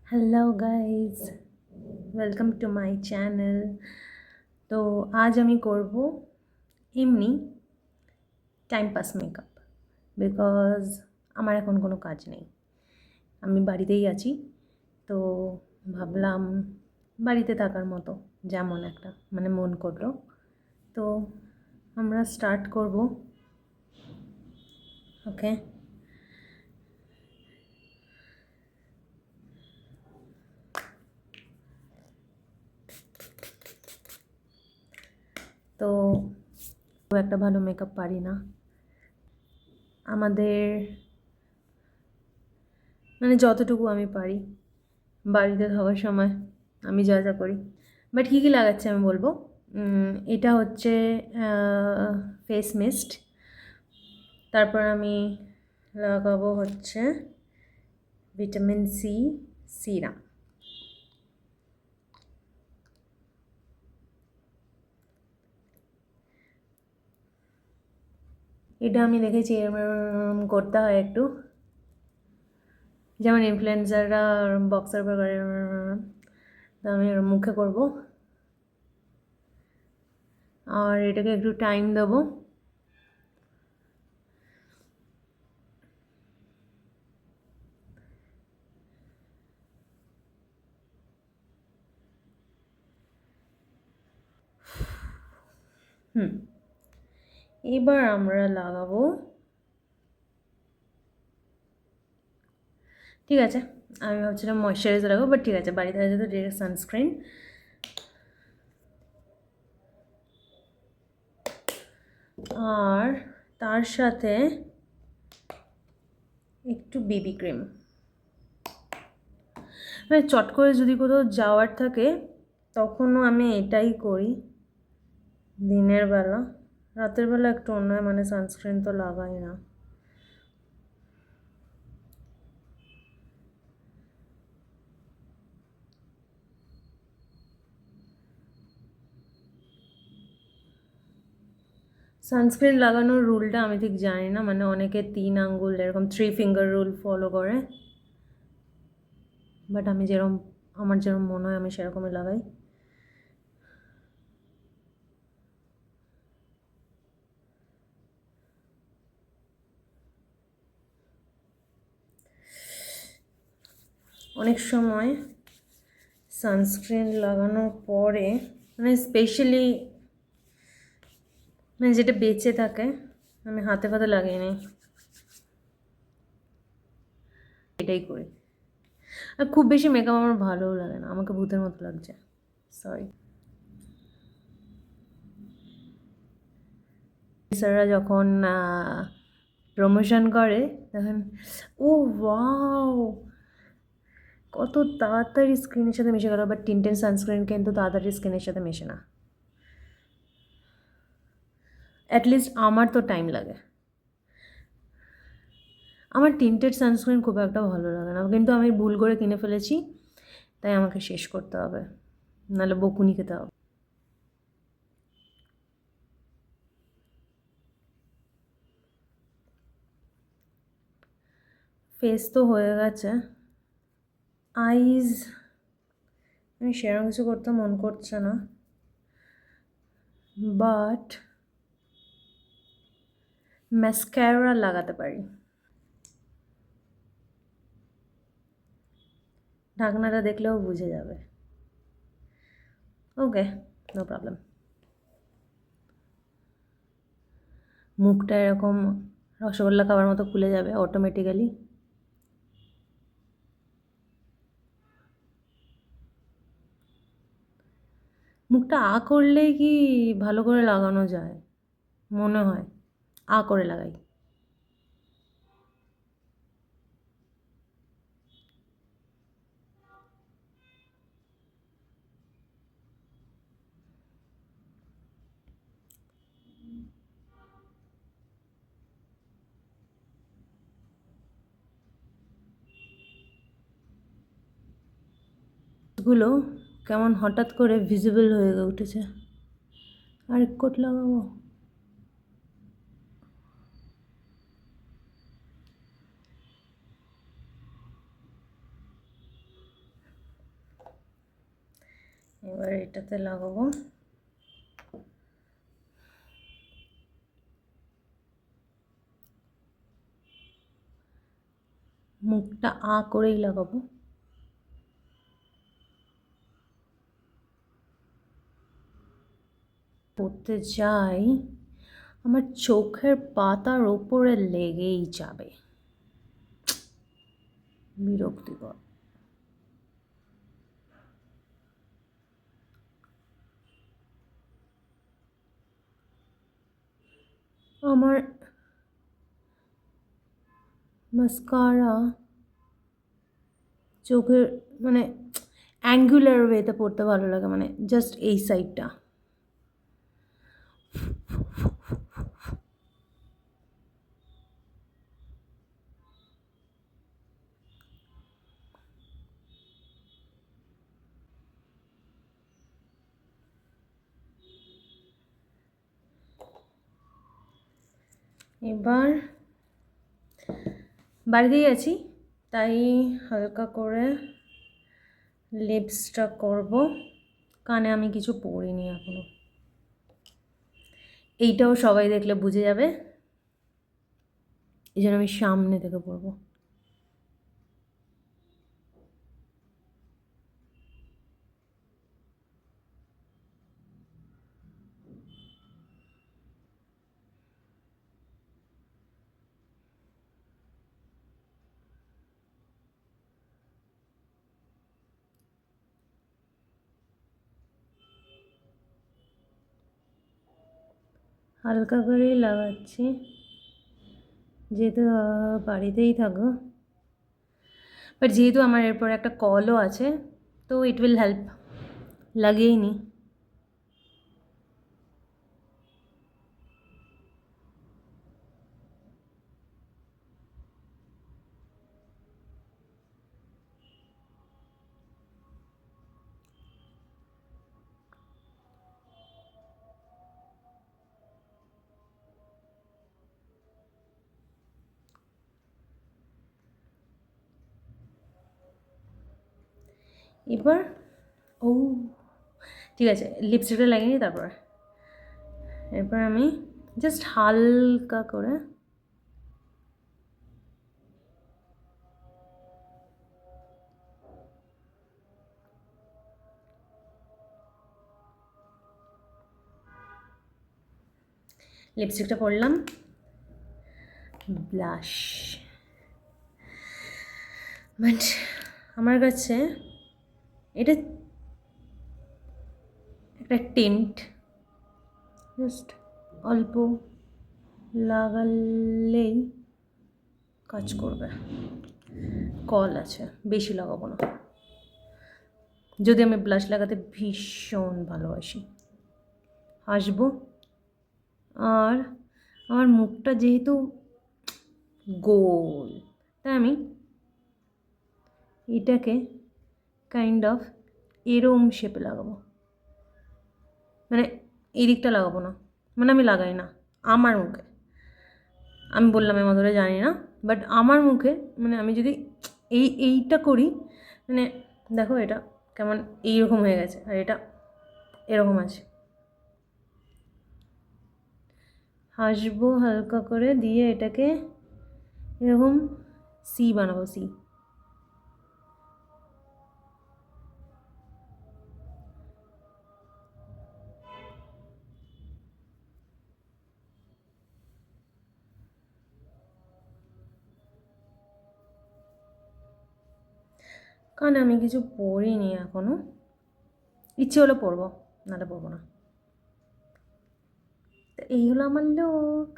Hello guys, welcome to my channel. তো আজ আমি করব এমনি টাইম পাস মেকআপ, বিকজ আমার এখন কোনো কাজ নেই, আমি বাড়িতেই আছি। তো ভাবলাম বাড়িতে থাকার মতো যেমন একটা মন করলো, তো আমরা স্টার্ট করব। ওকে, তো খুব একটা ভালো মেকআপ পারি না। আমাদের যতটুকু আমি পারি বাড়িতে থাকার সময় আমি যা যা করি। বাট কী কী লাগাচ্ছি আমি বলবো। এটা হচ্ছে ফেস মিস্ট, তারপর আমি লাগাবো হচ্ছে ভিটামিন সি সিরাম। এটা আমি দেখেছি এরম করতে হয় একটু, যেমন ইনফ্লুয়েন্সাররা বক্সার করে, তো আমি ওর মুখে করব। আর এটাকে একটু টাইম দেবো। এবার আমরা লাগাবো, ঠিক আছে আমি ভাবছিলাম ময়শ্চারাইজার লাগাবো, বাট ঠিক আছে বাড়িতে আছে তো ডিরেক্ট সানস্ক্রিন। আর তার সাথে একটু বেবি ক্রিম, চট করে যদি কোথাও যাওয়ার থাকে তখনও আমি এটাই করি দিনের বেলা। রাতের বেলা একটু অন্য সানস্ক্রিন তো লাগাই না। সানস্ক্রিন লাগানোর রুলটা আমি ঠিক জানি না, অনেকে 3 আঙ্গুল এরকম 3 ফিঙ্গার রুল ফলো করে, বাট আমি আমার যেরকম মনে হয় আমি সেরকমই লাগাই। অনেক সময় সানস্ক্রিন লাগানোর পরে স্পেশালি যেটা বেঁচে থাকে আমি হাতে ফাতে লাগিয়ে নিই, এটাই করি। আর খুব বেশি মেকআপ আমার ভালোও লাগে না, আমাকে ভূতের মতো লাগছে, সরি। স্যাররা যখন প্রমোশন করে তখন ও ওয়াও কত তাড়াতাড়ি স্কিনের সাথে মিশে গেল, বাট টিন্টেড সানস্ক্রিন কিন্তু তাড়াতাড়ি স্কিনের সাথে মেশে না, অ্যাটলিস্ট আমার তো টাইম লাগে। আমার টিন্টেড সানস্ক্রিন খুব একটা ভালো লাগে না, কিন্তু আমি ভুল করে কিনে ফেলেছি, তাই আমাকে শেষ করতে হবে, নাহলে বকুনি খেতে হবে। ফেস তো হয়ে গেছে, আইজ আমি সেরকম কিছু করতে মন করছে না, বাট ম্যাসকারা লাগাতে পারি। ঢাকনাটা দেখলেও বুঝে যাবে। ওকে, নো প্রবলেম। মুখটা এরকম রসগোল্লা খাবার মতো খুলে যাবে অটোমেটিক্যালি। মুখটা করলেই কি ভালো করে লাগানো যায় মনে হয়, করে লাগাই। গুলো কেমন হঠাৎ করে ভিজিবল হয়ে উঠেছে, আরেক কোট লাগাবো। এবার এটাতে লাগাবো। মুখটা করেই লাগাবো। পড়তে যাই, আমার চোখের পাতার ওপরে লেগেই যাবে, বিরক্তিকর। আমার মাস্কারা চোখের মানে অ্যাঙ্গুলার ওয়েতে পড়তে ভালো লাগে, মানে জাস্ট এই সাইডটা। এবার বাড়িতেই আছি, তাই হালকা করে লিপসটা করব। কানে আমি কিছু পরিনি এখনো, এইটাও সবাই দেখলে বুঝে যাবে, এই জন্য আমি সামনে থেকে পরবো। হালকা করেই লাগাচ্ছি, যেহেতু বাড়িতেই থাকো। বাট যেহেতু আমার এরপর একটা কলও আছে, তো ইট উইল হেল্প, লাগিয়েই নি। এবার ঠিক আছে, লিপস্টিকটা লাগিয়ে নিই, তারপর এরপর আমি জাস্ট হালকা করে লিপস্টিকটা পরলাম। ব্লাশ, বাট আমার কাছে এটা একটা টিন্ট, জাস্ট অল্প লাগালেই কাজ করবে। কল আছে, বেশি লাগাবো না, যদি আমি ব্লাশ লাগাতে ভীষণ ভালোবাসি। হাসবো, আর আমার মুখটা যেহেতু গোল, তাই আমি এটাকে কাইন্ড অফ এরম শেপে লাগাবো, মানে এই দিকটা লাগাবো না, মানে আমি লাগাই না আমার মুখে। আমি বললাম এমন ধরে জানি না, বাট আমার মুখে মানে আমি যদি এইটা করি, মানে দেখো এটা কেমন এইরকম হয়ে গেছে, আর এটা এরকম আছে। হাসবো হালকা করে, দিয়ে এটাকে এরকম সি বানাবো, সি। কারণ আমি কিছু পড়িনি এখনো, ইচ্ছে হলে পড়বো, নাহলে পড়বো না। তো এই হলো আমার লুক।